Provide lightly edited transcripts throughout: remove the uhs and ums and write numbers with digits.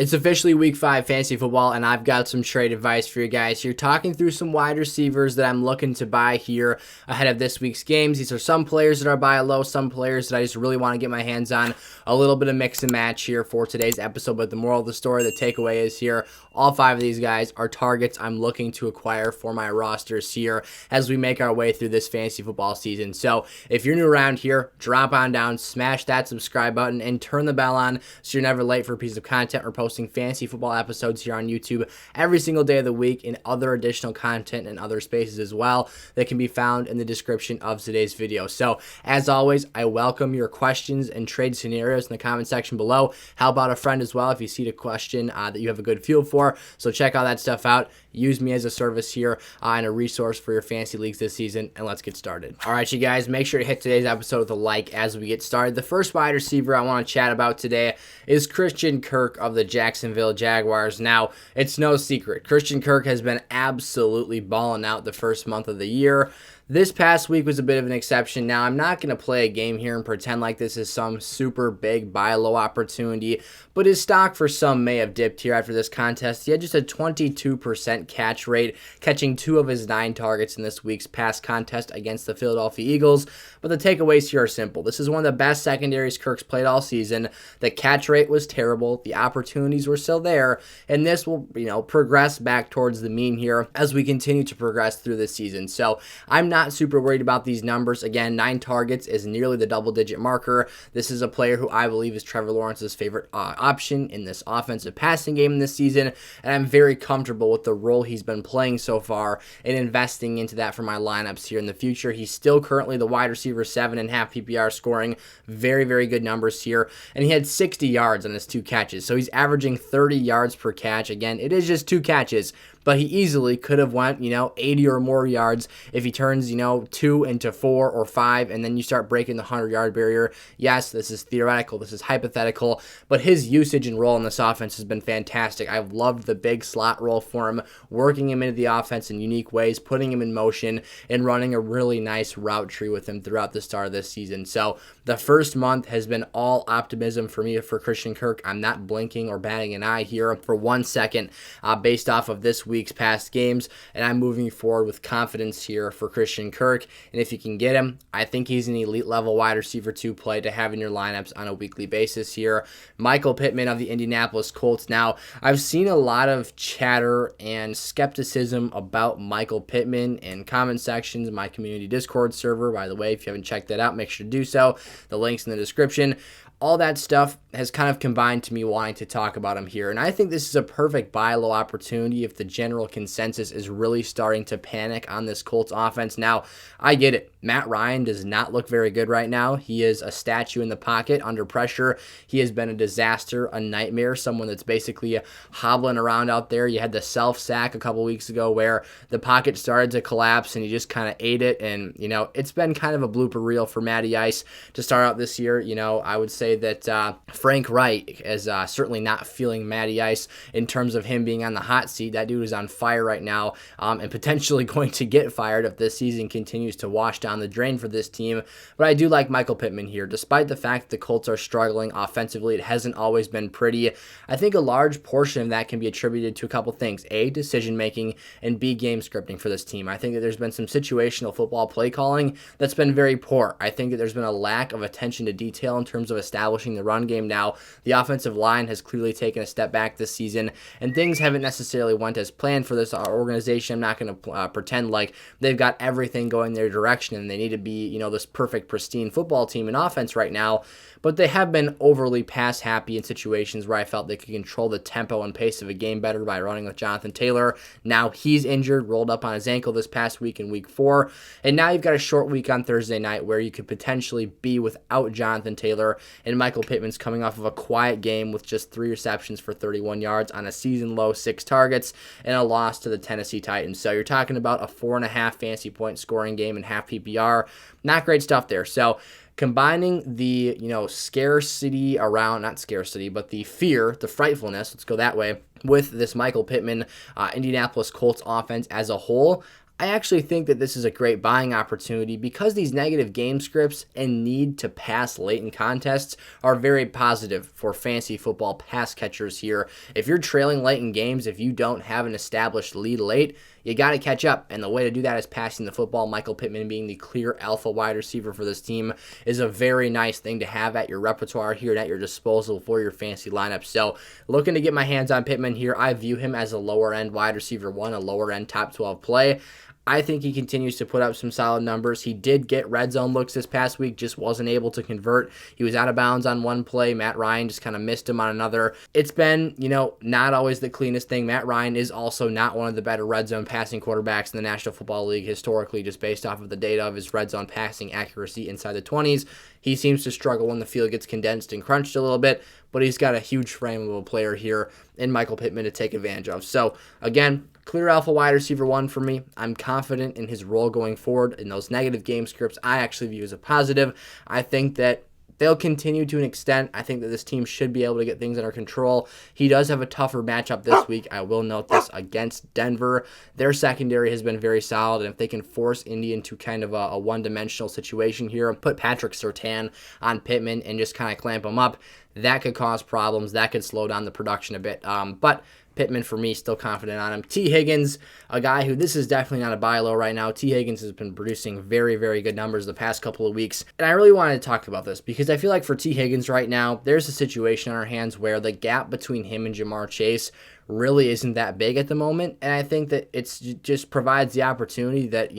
It's officially week 5 fantasy football, and I've got some trade advice for you guys here, talking through some wide receivers that I'm looking to buy here ahead of this week's games. These are some players that are buy low, some players that I just really want to get my hands on. A little bit of mix and match here for today's episode, but the moral of the story, the takeaway is here, all 5 of these guys are targets I'm looking to acquire for my rosters here as we make our way through this fantasy football season. So if you're new around here, drop on down, smash that subscribe button, and turn the bell on so you're never late for a piece of content or posting fantasy football episodes here on YouTube every single day of the week, and other additional content and other spaces as well that can be found in the description of today's video. So as always, I welcome your questions and trade scenarios in the comment section below. How about a friend as well if you see a question that you have a good feel for? So check all that stuff out. Use me as a service here and a resource for your fantasy leagues this season, and let's get started. All right, you guys, make sure to hit today's episode with a like as we get started. The first wide receiver I want to chat about today is Christian Kirk of the Jacksonville Jaguars. Now, it's no secret, Christian Kirk has been absolutely balling out the first month of the year. This past week was a bit of an exception. Now, I'm not going to play a game here and pretend like this is some super big buy low opportunity, but his stock for some may have dipped here after this contest. He had just a 22% catch rate, catching 2 of his 9 targets in this week's past contest against the Philadelphia Eagles. But the takeaways here are simple. This is one of the best secondaries Kirk's played all season. The catch rate was terrible. The opportunities were still there, and this will, progress back towards the mean here as we continue to progress through this season. So I'm not super worried about these numbers. Again, 9 targets is nearly the double-digit marker. This is a player who I believe is Trevor Lawrence's favorite option in this offensive passing game this season, and I'm very comfortable with the role he's been playing so far and investing into that for my lineups here in the future. He's still currently the wide receiver 7.5 PPR, scoring very, very good numbers here, and he had 60 yards on his 2 catches, so he's averaging 30 yards per catch. Again, it is just 2 catches, but he easily could have went, 80 or more yards if he turns, 2 into 4 or 5, and then you start breaking the 100-yard barrier. Yes, this is theoretical, this is hypothetical, but his usage and role in this offense has been fantastic. I've loved the big slot role for him, working him into the offense in unique ways, putting him in motion, and running a really nice route tree with him throughout the start of this season. So the first month has been all optimism for me for Christian Kirk. I'm not blinking or batting an eye here for 1 second based off of this week's past games, and I'm moving forward with confidence here for Christian Kirk. And if you can get him, I think he's an elite level wide receiver 2 play to have in your lineups on a weekly basis here. Michael Pittman of the Indianapolis Colts. Now, I've seen a lot of chatter and skepticism about Michael Pittman in comment sections in my community Discord server. By the way, if you haven't checked that out, make sure to do so. The link's in the description. All that stuff has kind of combined to me wanting to talk about him here. And I think this is a perfect buy low opportunity if the general consensus is really starting to panic on this Colts offense. Now, I get it. Matt Ryan does not look very good right now. He is a statue in the pocket under pressure. He has been a disaster, a nightmare, someone that's basically hobbling around out there. You had the self-sack a couple weeks ago where the pocket started to collapse and he just kind of ate it. And, it's been kind of a blooper reel for Matty Ice to start out this year. I would say that Frank Wright is certainly not feeling Matty Ice in terms of him being on the hot seat. That dude is on fire right now and potentially going to get fired if this season continues to wash down the drain for this team. But I do like Michael Pittman here. Despite the fact that the Colts are struggling offensively, it hasn't always been pretty. I think a large portion of that can be attributed to a couple things. A, decision-making, and B, game scripting for this team. I think that there's been some situational football play calling that's been very poor. I think that there's been a lack of attention to detail in terms of establishing the run game. Now, the offensive line has clearly taken a step back this season, and things haven't necessarily went as planned for this organization. I'm not going to pretend like they've got everything going their direction and they need to be, this perfect, pristine football team in offense right now, but they have been overly pass happy in situations where I felt they could control the tempo and pace of a game better by running with Jonathan Taylor. Now he's injured, rolled up on his ankle this past week in week 4, and now you've got a short week on Thursday night where you could potentially be without Jonathan Taylor, and Michael Pittman's coming off of a quiet game with just 3 receptions for 31 yards on a season-low 6 targets and a loss to the Tennessee Titans. So you're talking about a 4.5 fantasy point scoring game in half PPR. Not great stuff there. So combining the, scarcity around, not scarcity, but the fear, the frightfulness, let's go that way, with this Michael Pittman Indianapolis Colts offense as a whole, I actually think that this is a great buying opportunity because these negative game scripts and need to pass late in contests are very positive for fantasy football pass catchers here. If you're trailing late in games, if you don't have an established lead late, you got to catch up, and the way to do that is passing the football. Michael Pittman being the clear alpha wide receiver for this team is a very nice thing to have at your repertoire here and at your disposal for your fantasy lineup. So looking to get my hands on Pittman here, I view him as a lower-end wide receiver one, a lower-end top 12 play. I think he continues to put up some solid numbers. He did get red zone looks this past week, just wasn't able to convert. He was out of bounds on one play. Matt Ryan just kind of missed him on another. It's been, not always the cleanest thing. Matt Ryan is also not one of the better red zone passing quarterbacks in the National Football League historically, just based off of the data of his red zone passing accuracy inside the 20s. He seems to struggle when the field gets condensed and crunched a little bit, but he's got a huge frame of a player here in Michael Pittman to take advantage of. So, again, clear alpha wide receiver one for me. I'm confident in his role going forward in those negative game scripts. I actually view as a positive. I think that they'll continue to an extent. I think that this team should be able to get things under control. He does have a tougher matchup this week. I will note this against Denver. Their secondary has been very solid, and if they can force Indy into kind of a one-dimensional situation here, put Patrick Surtain on Pittman and just kind of clamp him up, that could cause problems. That could slow down the production a bit. But Pittman, for me, still confident on him. T. Higgins, a guy who this is definitely not a buy low right now. T. Higgins has been producing very, very good numbers the past couple of weeks. And I really wanted to talk about this because I feel like for T. Higgins right now, there's a situation on our hands where the gap between him and Jamar Chase really isn't that big at the moment. And I think that it's just provides the opportunity that,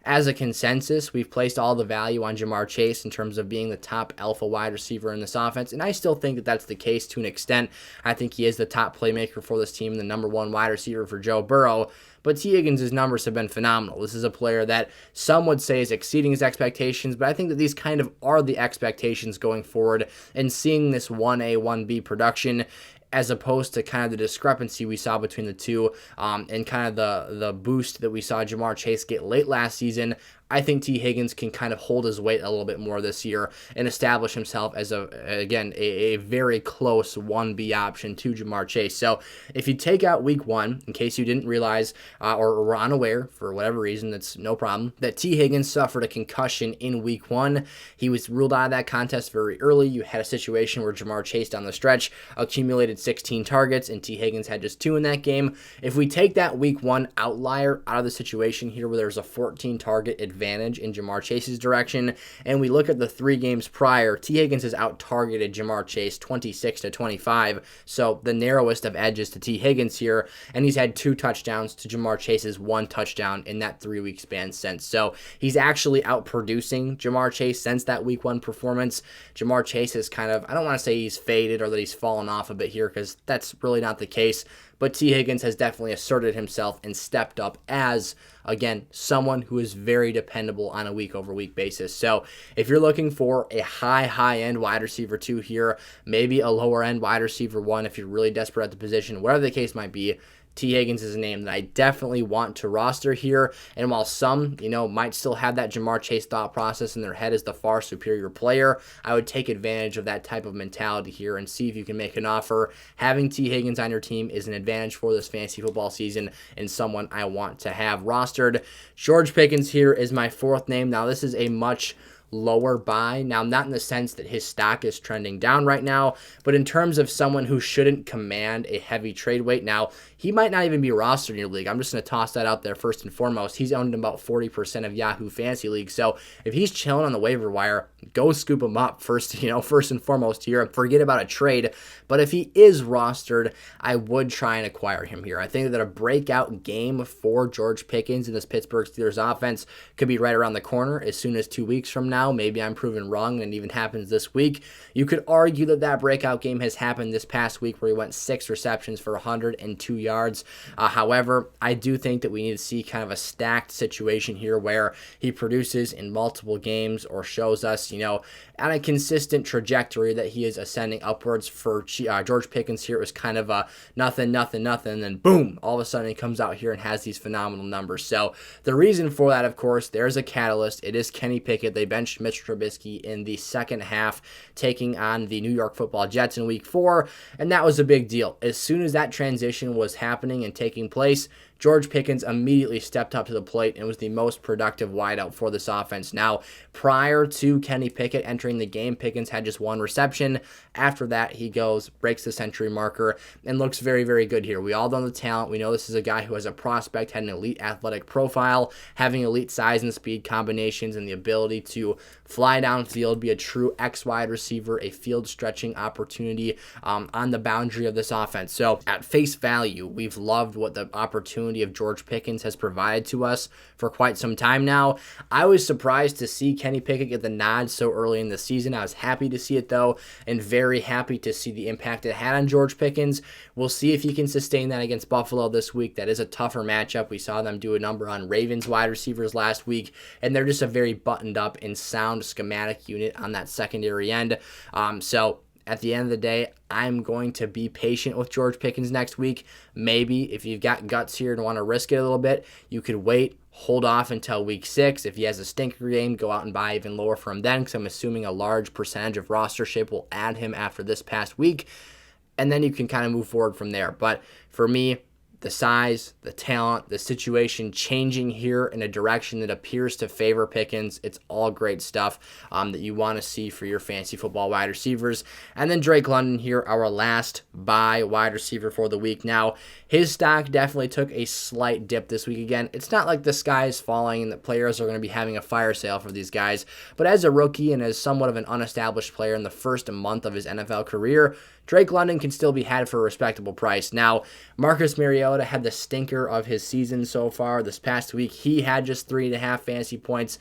as a consensus, we've placed all the value on Jamar Chase in terms of being the top alpha wide receiver in this offense. And I still think that that's the case to an extent. I think he is the top playmaker for this team, the number one wide receiver for Joe Burrow. But T. Higgins' numbers have been phenomenal. This is a player that some would say is exceeding his expectations, but I think that these kind of are the expectations going forward. And seeing this 1A, 1B production as opposed to kind of the discrepancy we saw between the two and kind of the boost that we saw Jamar Chase get late last season, I think T. Higgins can kind of hold his weight a little bit more this year and establish himself as, a very close 1B option to Jamar Chase. So if you take out week one, in case you didn't realize or were unaware for whatever reason, that's no problem, that T. Higgins suffered a concussion in week one. He was ruled out of that contest very early. You had a situation where Jamar Chase down the stretch accumulated 16 targets and T. Higgins had just 2 in that game. If we take that week one outlier out of the situation here where there's a 14 target advantage in Jamar Chase's direction, and we look at the 3 games prior, T. Higgins has out-targeted Jamar Chase 26-25, so the narrowest of edges to T. Higgins here, and he's had 2 touchdowns to Jamar Chase's 1 touchdown in that 3-week span since. So he's actually outproducing Jamar Chase since that week 1 performance. Jamar Chase is kind of, I don't want to say he's faded or that he's fallen off a bit here because that's really not the case, but T. Higgins has definitely asserted himself and stepped up as, again, someone who is very dependable on a week-over-week basis. So if you're looking for a high-end wide receiver 2 here, maybe a lower-end wide receiver 1 if you're really desperate at the position, whatever the case might be, T. Higgins is a name that I definitely want to roster here. And while some, might still have that Jamar Chase thought process in their head as the far superior player, I would take advantage of that type of mentality here and see if you can make an offer. Having T. Higgins on your team is an advantage for this fantasy football season and someone I want to have rostered. George Pickens here is my 4th name. Now, this is a much lower buy. Now, not in the sense that his stock is trending down right now, but in terms of someone who shouldn't command a heavy trade weight. Now, he might not even be rostered in your league. I'm just going to toss that out there first and foremost. He's owned in about 40% of Yahoo Fantasy League. So if he's chilling on the waiver wire, go scoop him up first and foremost here. Forget about a trade. But if he is rostered, I would try and acquire him here. I think that a breakout game for George Pickens in this Pittsburgh Steelers offense could be right around the corner as soon as 2 weeks from now. Maybe I'm proven wrong and it even happens this week. You could argue that breakout game has happened this past week where he went 6 receptions for 102 yards. However, I do think that we need to see kind of a stacked situation here where he produces in multiple games or shows us, on a consistent trajectory that he is ascending upwards. For George Pickens here, it was kind of a nothing, and then boom, all of a sudden he comes out here and has these phenomenal numbers. So the reason for that, of course, there's a catalyst. It is Kenny Pickett. They benched Mitch Trubisky in the second half, taking on the New York Football Jets in week 4, and that was a big deal. As soon as that transition was happening and taking place, George Pickens immediately stepped up to the plate and was the most productive wideout for this offense. Now, prior to Kenny Pickett entering the game, Pickens had just one reception. After that, he goes, breaks the century marker, and looks very, very good here. We all know the talent. We know this is a guy who has a prospect, had an elite athletic profile, having elite size and speed combinations, and the ability to fly downfield, be a true X wide receiver, a field stretching opportunity on the boundary of this offense. So at face value, we've loved what the opportunity of George Pickens has provided to us for quite some time now. I was surprised to see Kenny Pickett get the nod so early in the season. I was happy to see it though, and very happy to see the impact it had on George Pickens. We'll see if he can sustain that against Buffalo this week. That is a tougher matchup. We saw them do a number on Ravens wide receivers last week, and they're just a very buttoned up and sound schematic unit on that secondary end. So at the end of the day, I'm going to be patient with George Pickens next week. Maybe if you've got guts here and want to risk it a little bit, you could wait, hold off until week 6. If he has a stinker game, go out and buy even lower for him then, because I'm assuming a large percentage of rostership will add him after this past week. And then you can kind of move forward from there. But for me, the size, the talent, the situation changing here in a direction that appears to favor Pickens. It's all great stuff that you want to see for your fantasy football wide receivers. And then Drake London here, our last buy wide receiver for the week. Now, his stock definitely took a slight dip this week again. It's not like the sky is falling and that players are going to be having a fire sale for these guys. But as a rookie and as somewhat of an unestablished player in the first month of his NFL career, Drake London can still be had for a respectable price. Now, Marcus Mariota had the stinker of his season so far. This past week, he had just 3.5 fantasy points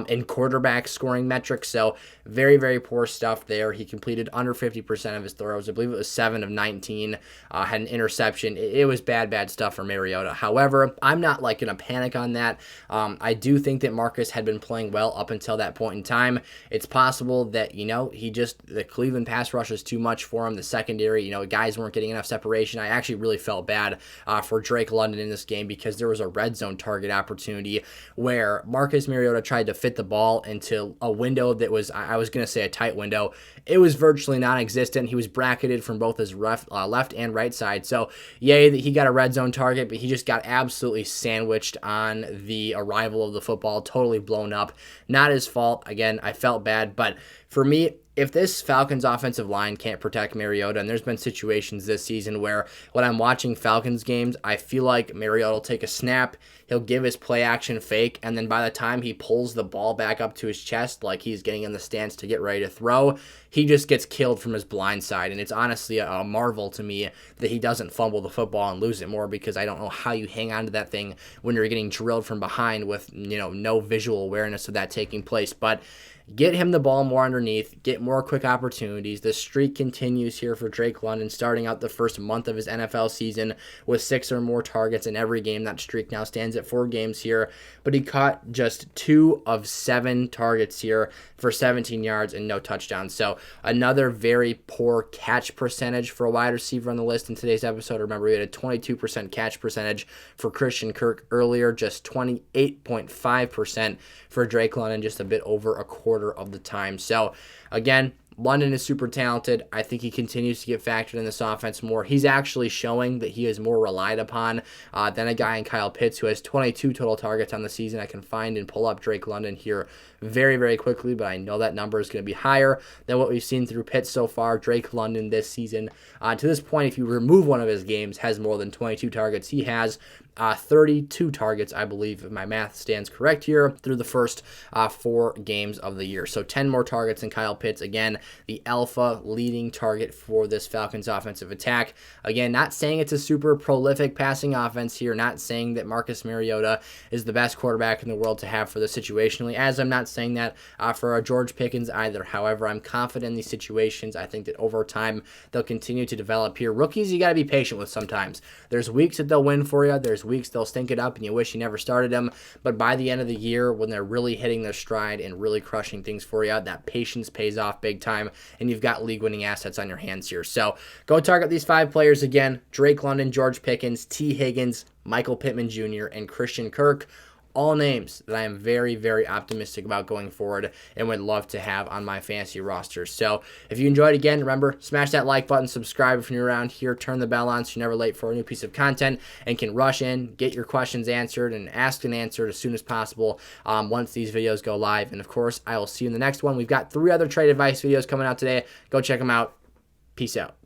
in quarterback scoring metrics, so very, very poor stuff there. He completed under 50% of his throws. I believe it was 7 of 19, had an interception. It was bad stuff for Mariota. However, I'm not like going to panic on that. I do think that Marcus had been playing well up until that point in time. It's possible that, the Cleveland pass rush is too much for him. The secondary, guys weren't getting enough separation. I actually really felt bad for Drake London in this game because there was a red zone target opportunity where Marcus Mariota tried to fit the ball into a window that was, I was going to say a tight window. It was virtually non-existent. He was bracketed from both his left and right side. So, yay that he got a red zone target, but he just got absolutely sandwiched on the arrival of the football, totally blown up. Not his fault. Again, I felt bad, but for me, if this Falcons offensive line can't protect Mariota, and there's been situations this season where when I'm watching Falcons games, I feel like Mariota will take a snap, he'll give his play action fake, and then by the time he pulls the ball back up to his chest, like he's getting in the stance to get ready to throw, he just gets killed from his blind side. And it's honestly a marvel to me that he doesn't fumble the football and lose it more, because I don't know how you hang on to that thing when you're getting drilled from behind with, no visual awareness of that taking place. But get him the ball more underneath, get more quick opportunities. The streak continues here for Drake London, starting out the first month of his NFL season with 6 or more targets in every game. That streak now stands at 4 games here, but he caught just 2 of 7 targets here for 17 yards and no touchdowns. So another very poor catch percentage for a wide receiver on the list in today's episode. Remember, we had a 22% catch percentage for Christian Kirk earlier, just 28.5% for Drake London, just a bit over a quarter of the time. So again, London is super talented. I think he continues to get factored in this offense more. He's actually showing that he is more relied upon than a guy in Kyle Pitts, who has 22 total targets on the season. I can find and pull up Drake London here very, very quickly, but I know that number is going to be higher than what we've seen through Pitts so far. Drake London this season, to this point, if you remove one of his games, has more than 22 targets. He has 32 targets, I believe, if my math stands correct here, through the first 4 games of the year. So 10 more targets than Kyle Pitts. Again, the alpha leading target for this Falcons offensive attack. Again, not saying it's a super prolific passing offense here, not saying that Marcus Mariota is the best quarterback in the world to have for this situationally, as I'm not saying that for George Pickens either. However, I'm confident in these situations. I think that over time, they'll continue to develop here. Rookies, you got to be patient with sometimes. There's weeks that they'll win for you. There's weeks they'll stink it up and you wish you never started them. But by the end of the year, when they're really hitting their stride and really crushing things for you, that patience pays off big time, and you've got league-winning assets on your hands here. So go target these 5 players again: Drake London, George Pickens, T. Higgins, Michael Pittman Jr., and Christian Kirk. all names that I am very, very optimistic about going forward and would love to have on my fantasy roster. So if you enjoyed, again, remember, smash that like button, subscribe if you're around here, turn the bell on so you're never late for a new piece of content and can rush in, get your questions answered, and asked and answered as soon as possible once these videos go live. And of course, I will see you in the next one. We've got 3 other trade advice videos coming out today. Go check them out. Peace out.